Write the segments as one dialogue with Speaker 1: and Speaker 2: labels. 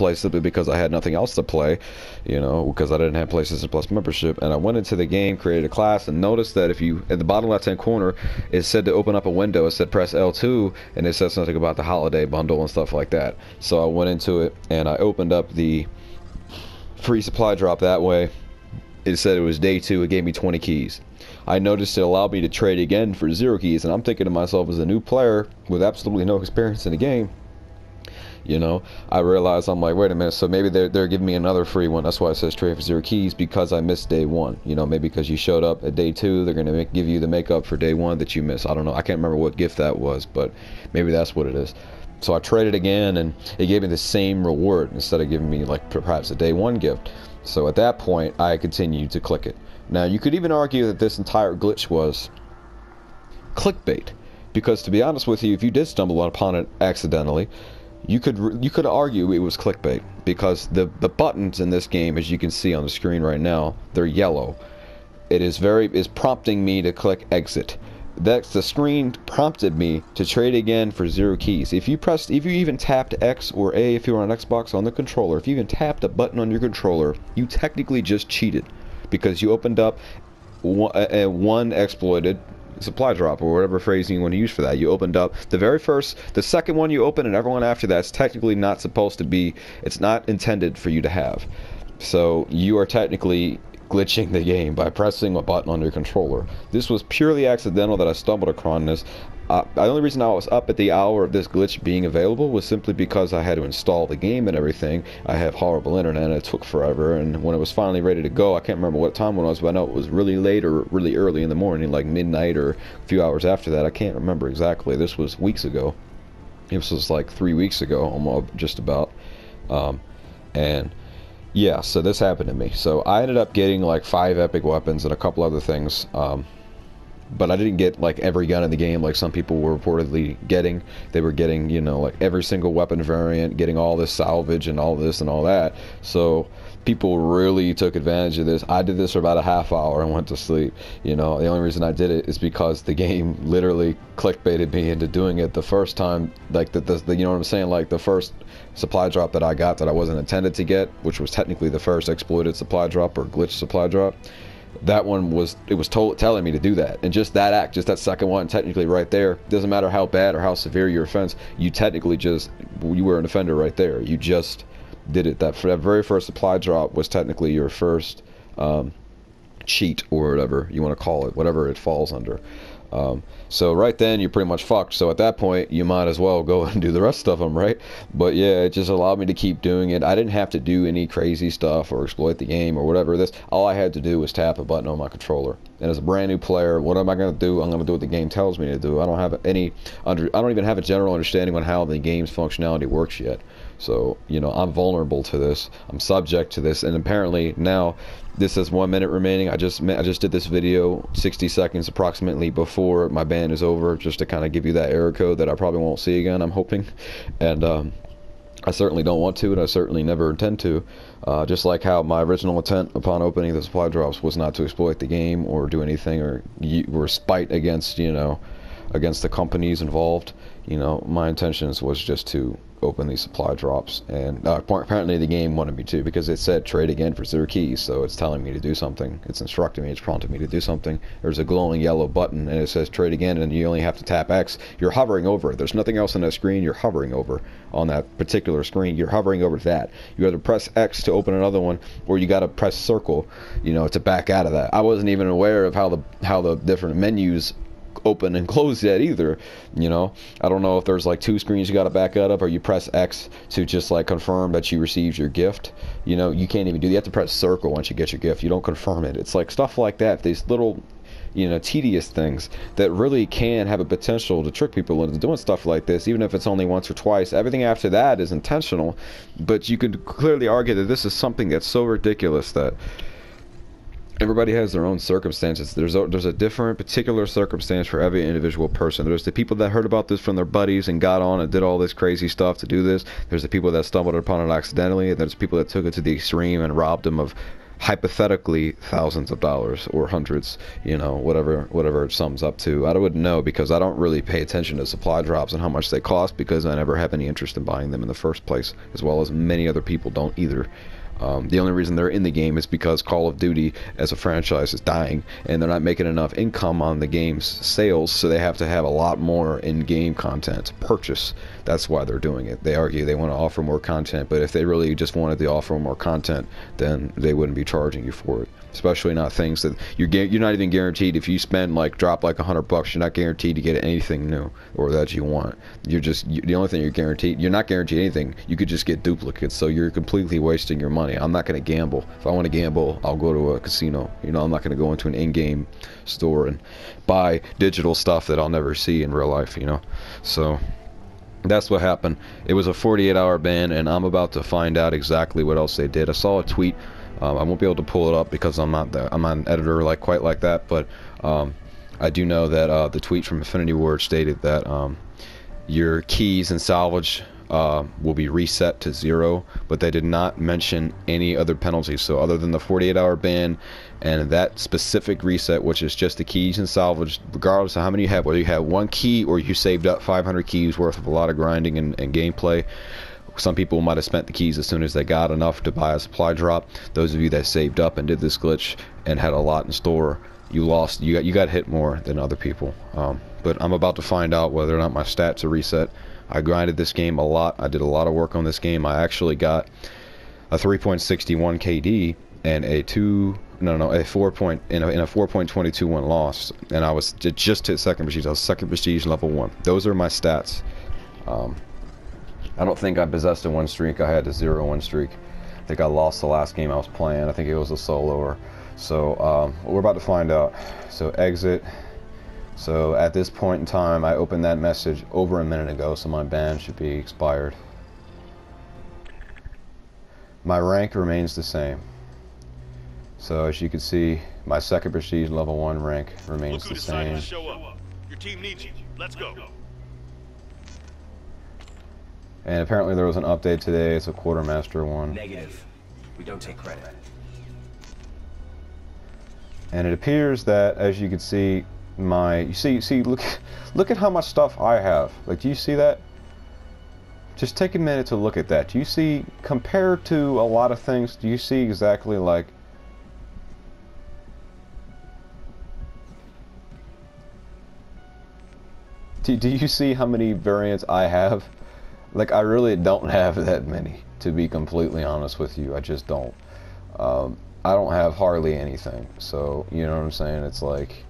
Speaker 1: play simply because I had nothing else to play, you know, because I didn't have PlayStation Plus membership. And I went into the game, created a class, and noticed that if you, at the bottom left-hand corner, it said to open up a window. It said press L2, and it said something about the holiday bundle and stuff like that. So I went into it, and I opened up the free supply drop that way. It said it was day 2. It gave me 20 keys. I noticed it allowed me to trade again for 0 keys, and I'm thinking to myself, as a new player with absolutely no experience in the game, you know, I realized, I'm like, wait a minute, so maybe they're giving me another free one. That's why it says trade for 0 keys, because I missed day 1. You know, maybe because you showed up at day 2, they're gonna give you the makeup for day 1 that you missed. I don't know. I can't remember what gift that was, but maybe that's what it is. So I traded again, and it gave me the same reward instead of giving me like perhaps a day 1 gift. So at that point, I continued to click it. Now, you could even argue that this entire glitch was clickbait, because to be honest with you, if you did stumble upon it accidentally, you could argue it was clickbait, because the buttons in this game, as you can see on the screen right now, they're yellow. It is prompting me to click exit. The screen prompted me to trade again for 0 keys. If you even tapped X or A if you were on Xbox on the controller, if you even tapped a button on your controller, you technically just cheated, because you opened up one exploited supply drop, or whatever phrasing you want to use for that. You opened up the second one you open, and everyone after that's technically not supposed to be, it's not intended for you to have. So you are technically glitching the game by pressing a button on your controller. This was purely accidental that I stumbled upon this. The only reason I was up at the hour of this glitch being available was simply because I had to install the game and everything. I have horrible internet, and it took forever, and when it was finally ready to go, I can't remember what time it was, but I know it was really late or really early in the morning, like midnight or a few hours after that. I can't remember exactly. This was weeks ago. This was like 3 weeks ago, almost, just about. And yeah, so this happened to me. So I ended up getting like 5 epic weapons and a couple other things. But I didn't get like every gun in the game like some people were reportedly getting. They were getting, you know, like every single weapon variant, getting all this salvage and all this and all that. So people really took advantage of this. I did this for about a half hour and went to sleep. You know, the only reason I did it is because the game literally clickbaited me into doing it the first time. Like the you know what I'm saying? Like the first supply drop that I got that I wasn't intended to get, which was technically the first exploited supply drop or glitch supply drop. That one was, it was telling me to do that, and just that act, just that second one, technically right there, doesn't matter how bad or how severe your offense, you technically you were an offender right there. You just did it. That very first supply drop was technically your first cheat, or whatever you want to call it, whatever it falls under. So right then you're pretty much fucked. So at that point you might as well go and do the rest of them, right? But yeah, it just allowed me to keep doing it. I didn't have to do any crazy stuff or exploit the game or whatever. All I had to do was tap a button on my controller. And as a brand new player, what am I going to do? I'm going to do what the game tells me to do. I don't even have a general understanding on how the game's functionality works yet. So, you know, I'm vulnerable to this. I'm subject to this, and apparently now this has 1 minute remaining. I just did this video 60 seconds approximately before my ban is over, just to kind of give you that error code that I probably won't see again, I'm hoping. And I certainly don't want to, and I certainly never intend to. Just like how my original intent upon opening the supply drops was not to exploit the game or do anything or spite against, you know, against the companies involved. You know, my intentions was just to open these supply drops, and apparently the game wanted me to, because it said trade again for 0 keys, so it's telling me to do something. It's instructing me, it's prompting me to do something. There's a glowing yellow button, and it says trade again, and you only have to tap X. You're hovering over it. There's nothing else on that screen. You're hovering over on that particular screen. You're hovering over that. You either press X to open another one, or you got to press circle, you know, to back out of that. I wasn't even aware of how the different menus open and close yet either. You know, I don't know if there's like 2 screens you got to back out of, or you press X to just like confirm that you received your gift. You know, you can't even do that. You have to press circle once you get your gift. You don't confirm it. It's like stuff like that, these little, you know, tedious things that really can have a potential to trick people into doing stuff like this, even if it's only once or twice. Everything after that is intentional, but you could clearly argue that this is something that's so ridiculous that everybody has their own circumstances. There's a different particular circumstance for every individual person. There's the people that heard about this from their buddies and got on and did all this crazy stuff to do this. There's the people that stumbled upon it accidentally, and there's people that took it to the extreme and robbed them of hypothetically thousands of dollars or hundreds, you know, whatever it sums up to. I wouldn't know because I don't really pay attention to supply drops and how much they cost because I never have any interest in buying them in the first place, as well as many other people don't either. The only reason they're in the game is because Call of Duty as a franchise is dying and they're not making enough income on the game's sales, so they have to have a lot more in-game content to purchase. That's why they're doing it. They argue they want to offer more content, but if they really just wanted to offer more content, then they wouldn't be charging you for it. Especially not things that you're not even guaranteed. If you spend drop like $100, you're not guaranteed to get anything new or that you want. The only thing you're guaranteed, you're not guaranteed anything. You could just get duplicates, so you're completely wasting your money. I'm not going to gamble. If I want to gamble, I'll go to a casino. You know, I'm not going to go into an in-game store and buy digital stuff that I'll never see in real life. You know, so that's what happened. It was a 48-hour ban, and I'm about to find out exactly what else they did. I saw a tweet. I won't be able to pull it up because I'm not an editor quite like that, but I do know that the tweet from Infinity Ward stated that your keys and salvage will be reset to 0, but they did not mention any other penalties. So other than the 48-hour ban and that specific reset, which is just the keys and salvage, regardless of how many you have, whether you have 1 key or you saved up 500 keys worth of a lot of grinding and gameplay. Some people might have spent the keys as soon as they got enough to buy a supply drop. Those of you that saved up and did this glitch and had a lot in store, you got hit more than other people. But I'm about to find out whether or not my stats are reset. I grinded this game a lot. I did a lot of work on this game. I actually got a 3.61 KD and a 4.22 loss, and I was just hit second prestige. I was second prestige level 1. Those are my stats. I don't think I possessed a win streak. I had a 0 win streak. I think I lost the last game I was playing. I think it was a soloer. So we're about to find out. So exit. So at this point in time, I opened that message over a minute ago, so my ban should be expired. My rank remains the same. So as you can see, my second prestige level 1 rank remains the same.
Speaker 2: Your team needs you. Let's go.
Speaker 1: And apparently there was an update today. It's a quartermaster one.
Speaker 3: Negative. We don't take credit.
Speaker 1: And it appears that, as you can see, look at how much stuff I have. Like, do you see that? Just take a minute to look at that. Do you see, compared to a lot of things, do you see exactly like do you see how many variants I have? Like, I really don't have that many, to be completely honest with you. I just don't. I don't have hardly anything. So, you know what I'm saying? It's like,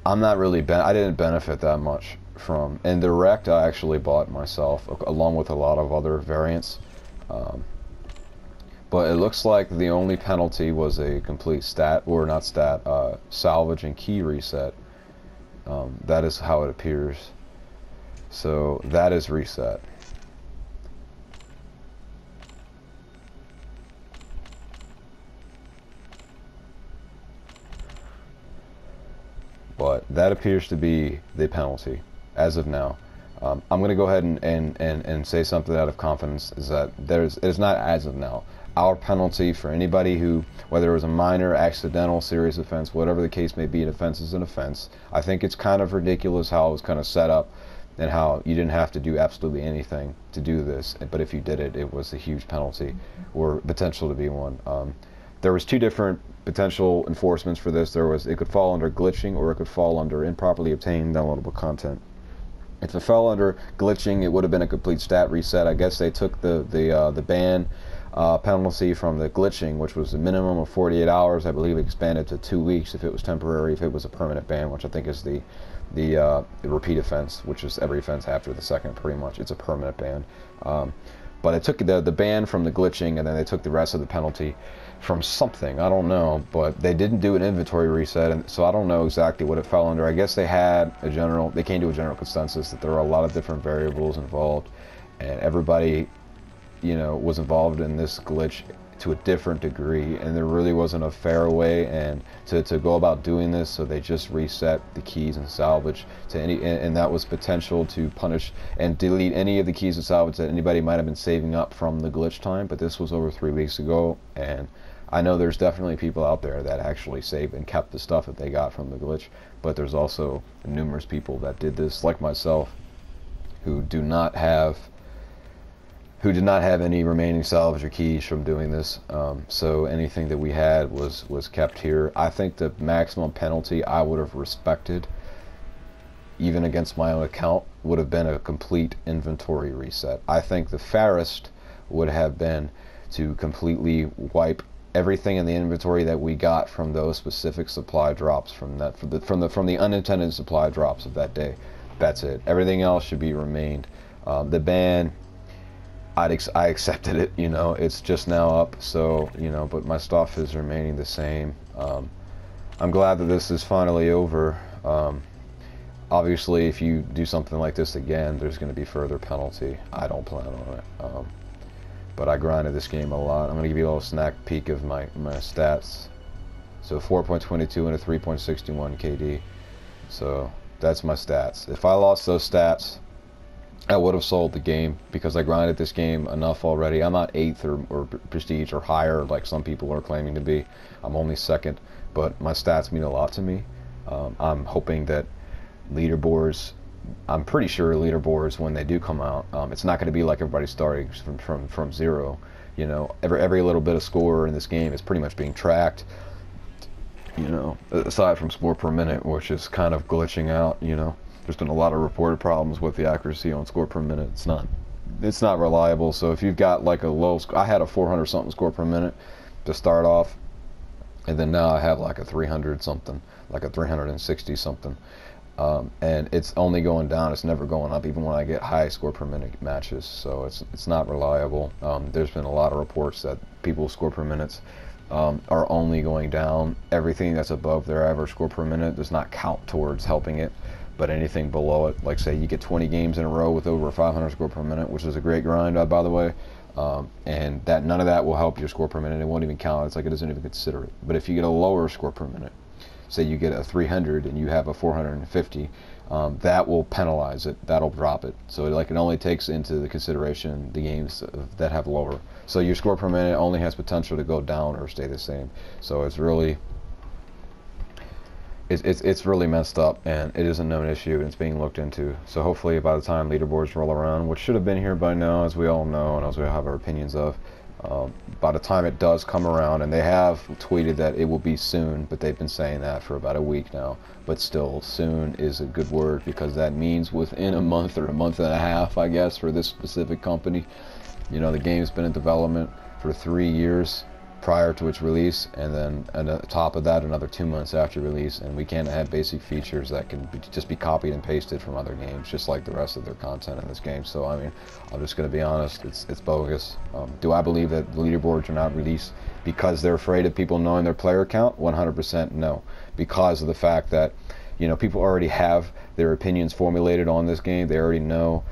Speaker 1: I'm not really, I didn't benefit that much from. And the Rect I actually bought myself, along with a lot of other variants. But it looks like the only penalty was a complete salvage and key reset. That is how it appears. So that is reset. But that appears to be the penalty as of now. I'm going to go ahead and say something out of confidence, is that it's not as of now. Our penalty for anybody who, whether it was a minor, accidental, serious offense, whatever the case may be, an offense is an offense. I think it's kind of ridiculous how it was kind of set up and how you didn't have to do absolutely anything to do this, but if you did it, it was a huge penalty, or potential to be one. There was 2 different potential enforcements for this. It could fall under glitching, or it could fall under improperly obtained downloadable content. If it fell under glitching, it would have been a complete stat reset. I guess they took the ban penalty from the glitching, which was a minimum of 48 hours. I believe it expanded to 2 weeks if it was temporary, if it was a permanent ban, which I think is the repeat offense, which is every offense after the second, pretty much. It's a permanent ban. But they took the ban from the glitching, and then they took the rest of the penalty from something. I don't know, but they didn't do an inventory reset, and so I don't know exactly what it fell under. I guess they came to a general consensus that there are a lot of different variables involved, and everybody, you know, was involved in this glitch to a different degree, and there really wasn't a fair way and to go about doing this, so they just reset the keys and salvage to any, and that was potential to punish and delete any of the keys and salvage that anybody might have been saving up from the glitch time. But this was over 3 weeks ago, and I know there's definitely people out there that actually saved and kept the stuff that they got from the glitch, but there's also numerous people that did this, like myself, who did not have any remaining salvage or keys from doing this. So anything that we had was kept here. I think the maximum penalty I would have respected, even against my own account, would have been a complete inventory reset. I think the fairest would have been to completely wipe everything in the inventory that we got from those specific supply drops from the unintended supply drops of that day. That's it. Everything else should be remained. The ban, I accepted it. You know, it's just now up, so you know. But my stuff is remaining the same. I'm glad that this is finally over. Obviously, if you do something like this again, there's going to be further penalty. I don't plan on it. But I grinded this game a lot. I'm going to give you a little snack peek of my stats. So 4.22 and a 3.61 KD. So that's my stats. If I lost those stats, I would have sold the game because I grinded this game enough already. I'm not 8th or prestige or higher like some people are claiming to be. I'm only 2nd, but my stats mean a lot to me. I'm hoping that leaderboards, I'm pretty sure leaderboards, when they do come out, it's not going to be like everybody starting from zero. You know, every little bit of score in this game is pretty much being tracked. You know, aside from score per minute, which is kind of glitching out. You know, there's been a lot of reported problems with the accuracy on score per minute. It's not reliable. So if you've got like a low, I had a 400 something score per minute to start off, and then now I have like a 300 something, like a 360 something. And it's only going down, it's never going up, even when I get high score per minute matches. So it's not reliable. There's been a lot of reports that people's score per minutes are only going down. Everything that's above their average score per minute does not count towards helping it, but anything below it, like say you get 20 games in a row with over 500 score per minute, which is a great grind, by the way, and that none of that will help your score per minute. It won't even count. It's like it doesn't even consider it. But if you get a lower score per minute, say you get a 300 and you have a 450, that will penalize it. That'll drop it. So like it only takes into the consideration the games that have lower. So your score per minute only has potential to go down or stay the same. So it's really messed up, and it is a known issue, and it's being looked into. So hopefully by the time leaderboards roll around, which should have been here by now, as we all know and as we have our opinions of, by the time it does come around, and they have tweeted that it will be soon, but they've been saying that for about a week now, but still, soon is a good word, because that means within a month or a month and a half, I guess, for this specific company. You know, the game's been in development for 3 years prior to its release, and then on top of that another 2 months after release, and we can't have basic features that can just be copied and pasted from other games, just like the rest of their content in this game. So I mean, I'm just going to be honest, it's bogus. Do I believe that leaderboards are not released because they're afraid of people knowing their player count? 100% no, because of the fact that, you know, people already have their opinions formulated on this game. They already know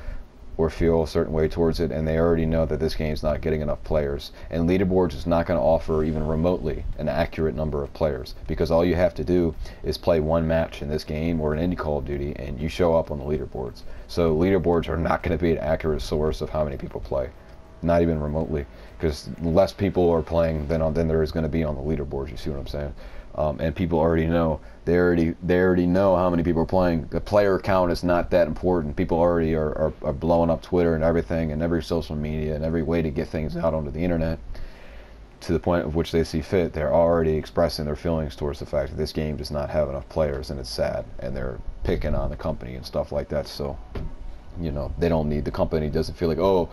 Speaker 1: or feel a certain way towards it, and they already know that this game's not getting enough players, and leaderboards is not going to offer even remotely an accurate number of players, because all you have to do is play one match in this game or in any Call of Duty and you show up on the leaderboards. So leaderboards are not going to be an accurate source of how many people play, not even remotely, because less people are playing than there is going to be on the leaderboards. You see what I'm saying? And people already know. They already know how many people are playing. The player count is not that important. People already are blowing up Twitter and everything, and every social media and every way to get things out onto the internet to the point of which they see fit. They're already expressing their feelings towards the fact that this game does not have enough players, and it's sad, and they're picking on the company and stuff like that. So, you know, they don't need, the company doesn't feel like, oh,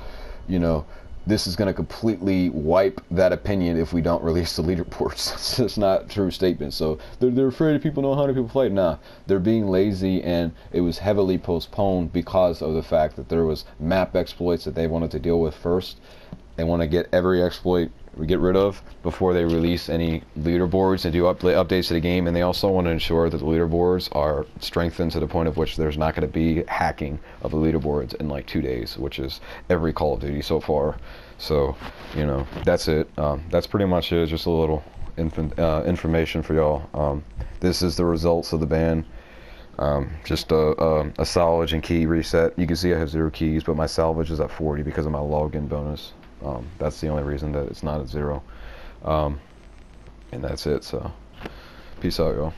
Speaker 1: you know, this is going to completely wipe that opinion if we don't release the leaderboards. It's just not a true statement. So they're afraid of people know how many people play. Nah, they're being lazy, and it was heavily postponed because of the fact that there was map exploits that they wanted to deal with first. They want to get every exploit get rid of before they release any leaderboards and do updates to the game, and they also want to ensure that the leaderboards are strengthened to the point of which there's not going to be hacking of the leaderboards in like 2 days, which is every Call of Duty so far. So, you know, that's it. That's pretty much it. Just a little information for y'all. This is the results of the ban. Just a salvage and key reset. You can see I have 0 keys, but my salvage is at 40 because of my login bonus. That's the only reason that it's not at 0. And that's it. So, peace out, y'all.